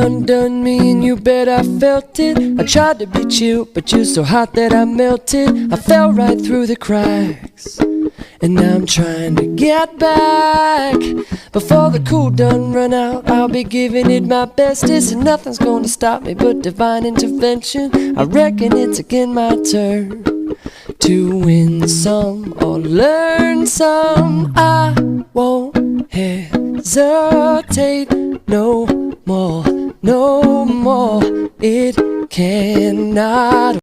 undone me and you bet I felt it. I tried to be chill, but you're so hot that I melted. I fell right through the cracks, and now I'm trying to get back. Before the cool done run out, I'll be giving it my bestest, and nothing's gonna stop me but divine intervention. I reckon it's again my turn to win some or learn some. I won't hesitate no more, no more. It cannot